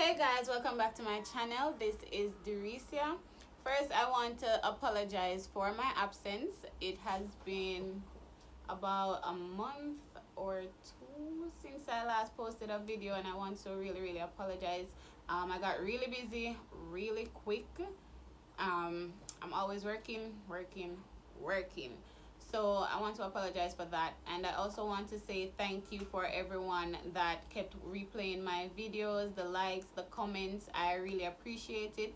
Hey guys, welcome back to my channel. This is Duricia. First, I want to apologize for my absence. It has been about a month or two since I last posted a video, and I want to really apologize. I got really busy really quick. I'm always working. So I want to apologize for that, and I also want to say thank you for everyone that kept replaying my videos, the likes, the comments. I really appreciate it.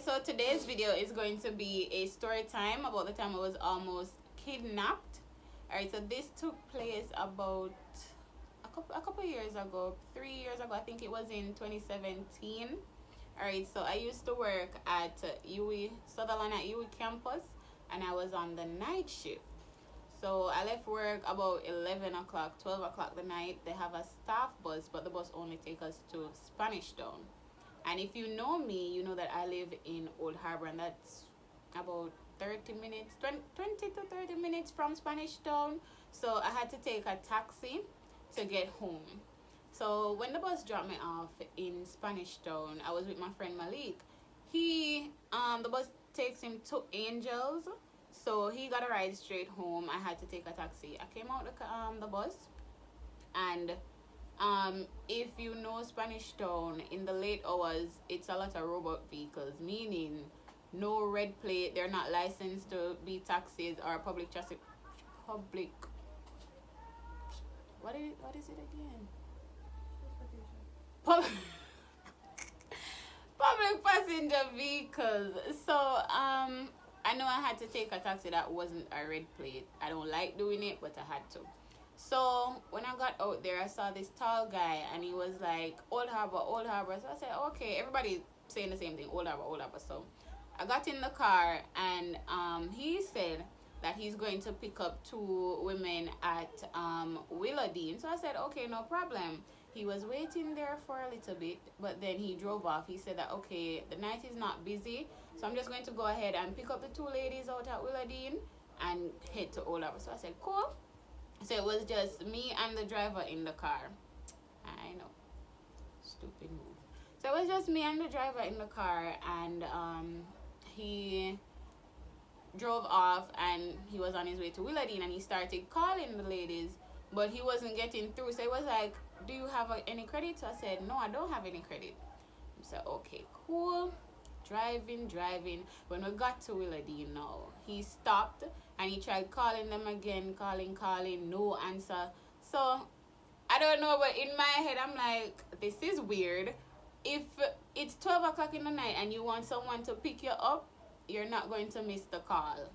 So today's video is going to be a story time about the time I was almost kidnapped. Alright, so this took place about a couple years ago, 3 years ago. I think it was in 2017. Alright, so I used to work at Sutherland at UWI campus, and I was on the night shift. So I left work about 11 o'clock, 12 o'clock the night. They have a staff bus, but the bus only takes us to Spanish Town. And if you know me, you know that I live in Old Harbor, and that's about 30 minutes, 20 to 30 minutes from Spanish Town. So I had to take a taxi to get home. So when the bus dropped me off in Spanish Town, I was with my friend Malik. The bus takes him to Angels, so he got a ride straight home. I had to take a taxi. I came out the bus, and if you know Spanish Town, in the late hours, it's a lot of robot vehicles, meaning no red plate. They're not licensed to be taxis or public traffic. What is it again? Public passenger vehicles. So I know I had to take a taxi that wasn't a red plate. I don't like doing it, but I had to. So when I got out there, I saw this tall guy, and he was like, Old Harbor. So I said, okay, everybody's saying the same thing, Old Harbor. So I got in the car, and he said that he's going to pick up 2 women at Willowdean. So I said, okay, no problem. He was waiting there for a little bit, but then he drove off. He said that, okay, the night is not busy, so I'm just going to go ahead and pick up the 2 ladies out at Willowdean and head to Old Harbor. So I said, cool. So it was just me and the driver in the car. I know, stupid move. So it was just me and the driver in the car, and he drove off, and he was on his way to Willowdean, and he started calling the ladies, but he wasn't getting through. So he was like, do you have any credit? So I said, no, I don't have any credit. So okay, cool. Driving. When we got to Willowdean now, he stopped, and he tried calling them again, calling, no answer. So I don't know, but in my head I'm like, this is weird. If it's 12 o'clock in the night and you want someone to pick you up, you're not going to miss the call.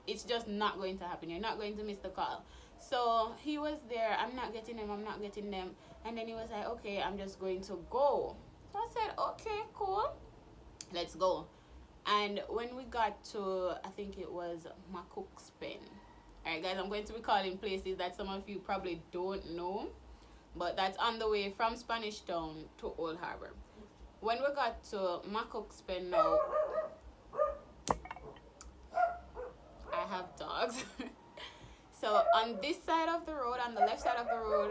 It's just not going to happen. You're not going to miss the call. So he was there, I'm not getting them. And then he was like, okay, I'm just going to go. So I said, okay, cool, let's go. And when we got to, I think it was Macookspin. Alright guys, I'm going to be calling places that some of you probably don't know, but that's on the way from Spanish Town to Old Harbor. When we got to Macookspin now, I have dogs. So on this side of the road, on the left side of the road,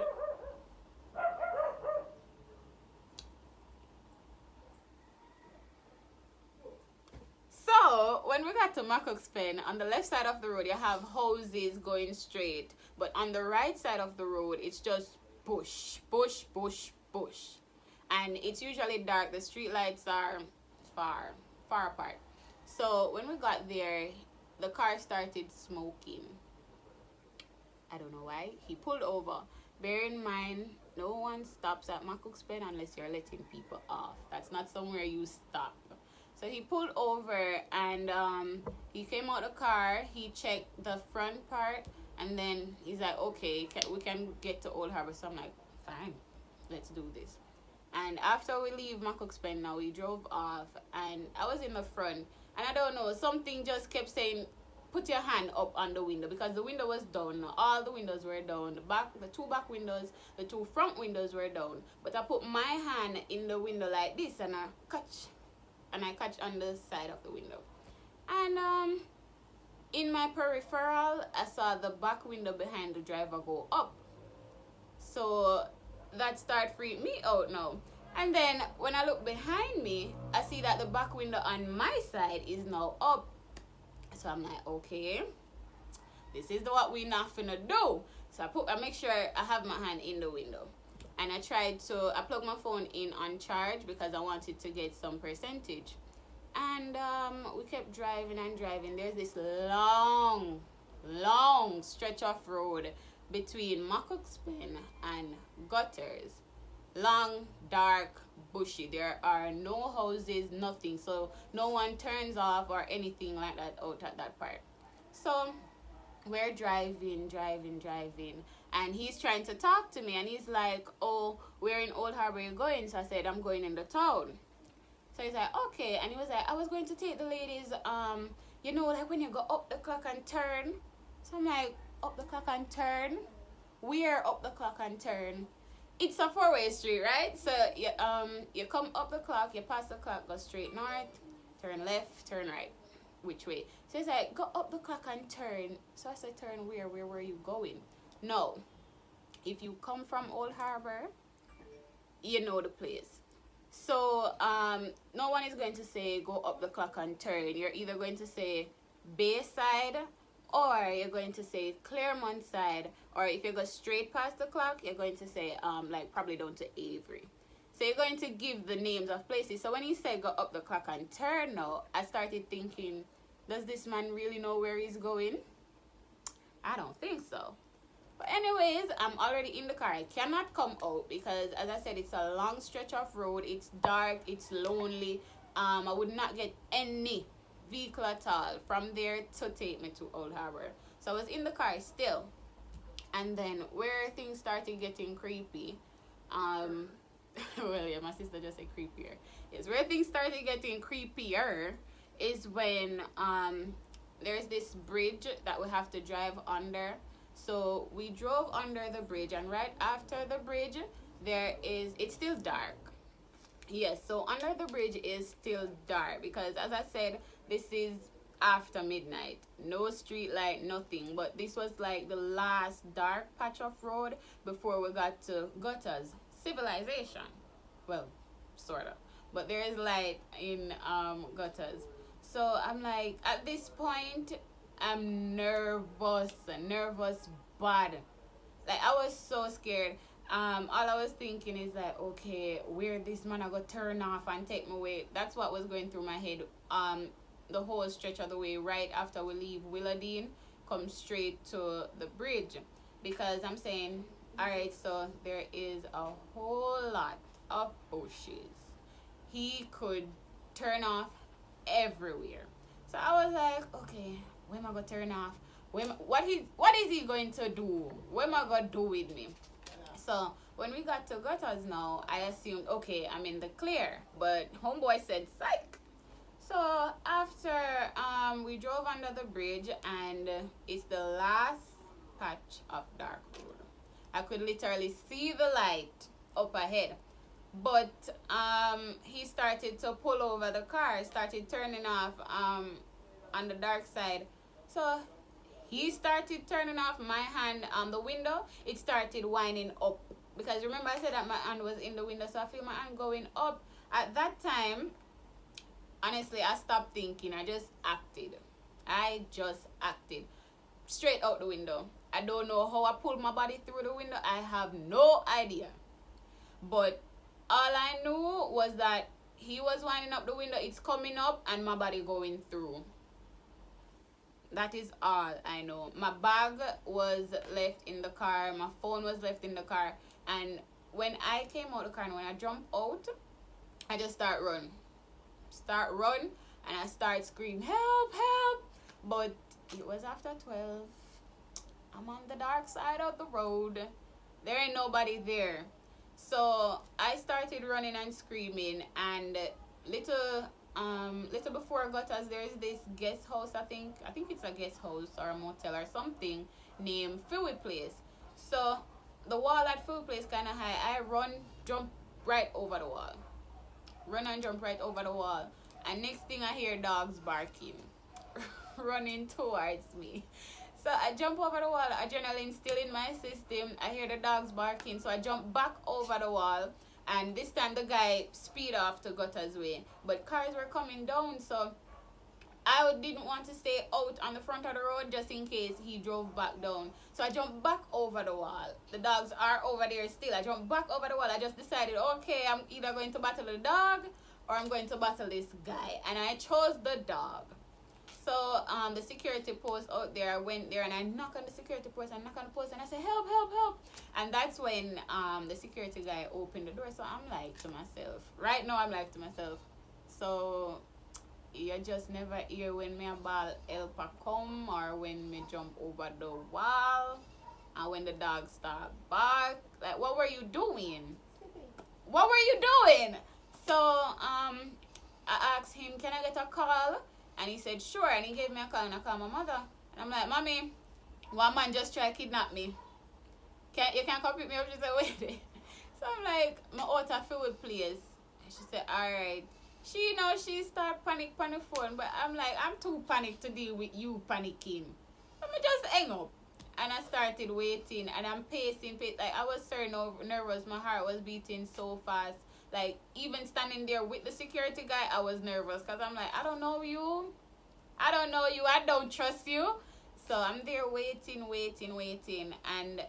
so when we got to Macookspin, on the left side of the road, you have houses going straight, but on the right side of the road, it's just bush, and it's usually dark. The street lights are far apart. So when we got there, the car started smoking. I don't know why. He pulled over. Bear in mind, no one stops at Macookspin unless you're letting people off. That's not somewhere you stop. So he pulled over, and he came out the car. He checked the front part, and then he's like, okay, we can get to Old Harbor. So I'm like, fine, let's do this. And after we leave Macookspin now, we drove off, and I was in the front, and I don't know, something just kept saying, put your hand up on the window because the window was down. All the windows were down. The two back windows, the two front windows were down. But I put my hand in the window like this, and I catch on the side of the window. And in my peripheral, I saw the back window behind the driver go up. So that started freaking me out now. And then when I look behind me, I see that the back window on my side is now up. So I'm like, okay, this is what we not finna do. So I make sure I have my hand in the window. And I plug my phone in on charge because I wanted to get some percentage. And we kept driving and driving. There's this long stretch of road between Makuxpen and Gutters. Long, dark, bushy. There are no houses, nothing. So no one turns off or anything like that out at that part. So we're driving. And he's trying to talk to me. And he's like, oh, where in Old Harbor are you going? So I said, I'm going in the town. So he's like, okay. And he was like, I was going to take the ladies, like when you go up the clock and turn. So I'm like, up the clock and turn? Where up the clock and turn? It's a four-way street, right? So you come up the clock, you pass the clock, go straight north, turn left, turn right. Which way? So he's like, go up the clock and turn. So I said, turn where? Where were you going? No. If you come from Old Harbor, you know the place. So no one is going to say go up the clock and turn. You're either going to say Bayside, or you're going to say Claremont side, or if you go straight past the clock, you're going to say probably down to Avery. So you're going to give the names of places. So when he said go up the clock and turn now, I started thinking, does this man really know where he's going? I don't think so. But anyways, I'm already in the car. I cannot come out because, as I said, it's a long stretch of road. It's dark. It's lonely. I would not get any vehicle at all from there to take me to Old Harbor. So I was in the car still. And then where things started getting creepy, well, yeah, my sister just said creepier. Yes, where things started getting creepier is when there's this bridge that we have to drive under. So we drove under the bridge, and right after the bridge, it's still dark. Yes, so under the bridge is still dark because, as I said, this is after midnight. No street light, nothing. But this was like the last dark patch of road before we got to Gutters civilization. Well, sort of. But there is light in Gutters. So I'm like, at this point, I'm nervous bad. Like, I was so scared. All I was thinking is like, okay, where this man I go turn off and take me away. That's what was going through my head. The whole stretch of the way right after we leave Willardine, come straight to the bridge, because I'm saying, all right, so there is a whole lot of bushes. He could turn off everywhere. So I was like, okay, where am I gonna turn off? What is he going to do? What am I gonna do with me? So when we got to Gutters now, I assumed, okay, I'm in the clear. But homeboy said, psych. So after we drove under the bridge, and it's the last patch of dark road. I could literally see the light up ahead. But he started to pull over the car, started turning off on the dark side. So he started turning off my hand on the window. It started winding up. Because remember I said that my hand was in the window, so I feel my hand going up. At that time, honestly, I stopped thinking. I just acted. Straight out the window. I don't know how I pulled my body through the window. I have no idea. But all I knew was that he was winding up the window. It's coming up and my body going through. That is all I know. My bag was left in the car. My phone was left in the car. And when I came out of the car and when I jumped out, I just start run. And I start screaming, help, help. But it was after 12. I'm on the dark side of the road. There ain't nobody there. So I started running and screaming, and little little before Gutters, there is this guest house. I think it's a guest house or a motel or something named Philly Place. So the wall at Philly Place kind of high. I jump right over the wall, run and jump right over the wall, and next thing I hear dogs barking, running towards me. So I jump over the wall, adrenaline still in my system. I hear the dogs barking, so I jump back over the wall. And this time the guy speed off to Gutters way. But cars were coming down, so I didn't want to stay out on the front of the road just in case he drove back down. So I jumped back over the wall. The dogs are over there still. I jumped back over the wall. I just decided, okay, I'm either going to battle the dog or I'm going to battle this guy. And I chose the dog. So the security post out there, I went there and I knock on the security post. I knock on the post and I say, help, help, help. And that's when the security guy opened the door. So I'm like to myself, right now I'm like to myself, so you just never hear when me a ball help a come or when me jump over the wall and when the dog start bark. Like, what were you doing? What were you doing? So I asked him, can I get a call? And he said, sure. And he gave me a call and I called my mother. And I'm like, Mommy, one man just tried to kidnap me. You can't come pick me up? She said, wait. So I'm like, my auto Philly Place. And she said, alright. She start panic on the phone. But I'm like, I'm too panicked to deal with you panicking. Let me just hang up. And I started waiting. And I'm pacing. Like, I was so nervous. My heart was beating so fast. Like, even standing there with the security guy, I was nervous. Because I'm like, I don't know you. I don't trust you. So I'm there waiting. And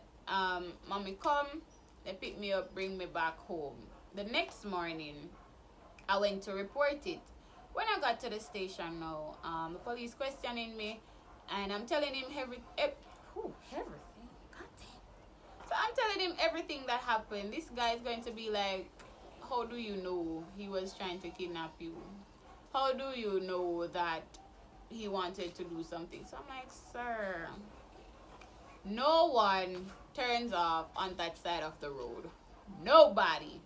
Mommy come. They pick me up, bring me back home. The next morning, I went to report it. When I got to the station now, the police questioning me. And I'm telling him everything. God damn. So I'm telling him everything that happened. This guy is going to be like, how do you know he was trying to kidnap you? How do you know that he wanted to do something? So I'm like, sir, no one turns off on that side of the road. Nobody.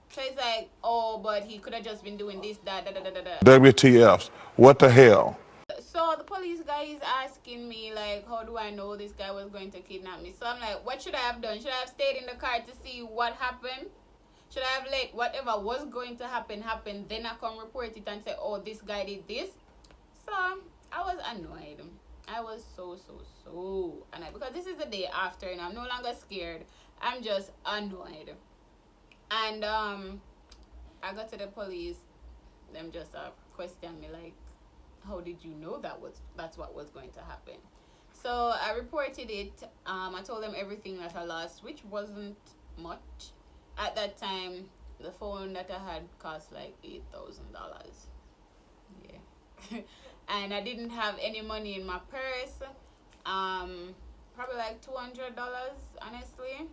So it's like, oh, but he could have just been doing this, that, WTFs. What the hell? So the police guy is asking me, like, how do I know this guy was going to kidnap me? So I'm like, what should I have done? Should I have stayed in the car to see what happened? Should I have let whatever was going to happen, then I come report it and say, oh, this guy did this? So I was annoyed. I was so annoyed. Because this is the day after and I'm no longer scared. I'm just annoyed. And I got to the police. Them just questioned me like, how did you know that's what was going to happen? So I reported it. I told them everything that I lost, which wasn't much. At that time, the phone that I had cost like $8,000. Yeah. And I didn't have any money in my purse. Probably like $200, honestly.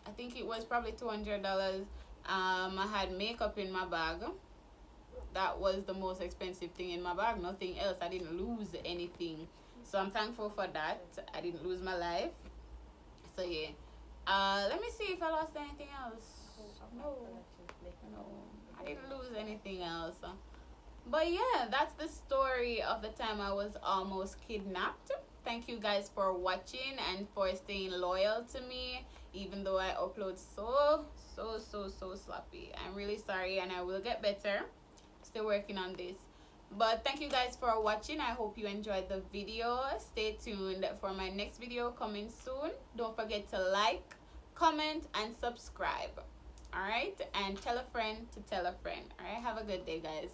I think it was probably $200. I had makeup in my bag. That was the most expensive thing in my bag. Nothing else. I didn't lose anything. So I'm thankful for that. I didn't lose my life. So yeah. Let me see if I lost anything else. No, I didn't lose anything else. But yeah, that's the story of the time I was almost kidnapped. Thank you guys for watching and for staying loyal to me, even though I upload so sloppy. I'm really sorry and I will get better. Still working on this. But thank you guys for watching. I hope you enjoyed the video. Stay tuned for my next video coming soon. Don't forget to like, comment, and subscribe. Alright? And tell a friend to tell a friend. Alright? Have a good day, guys.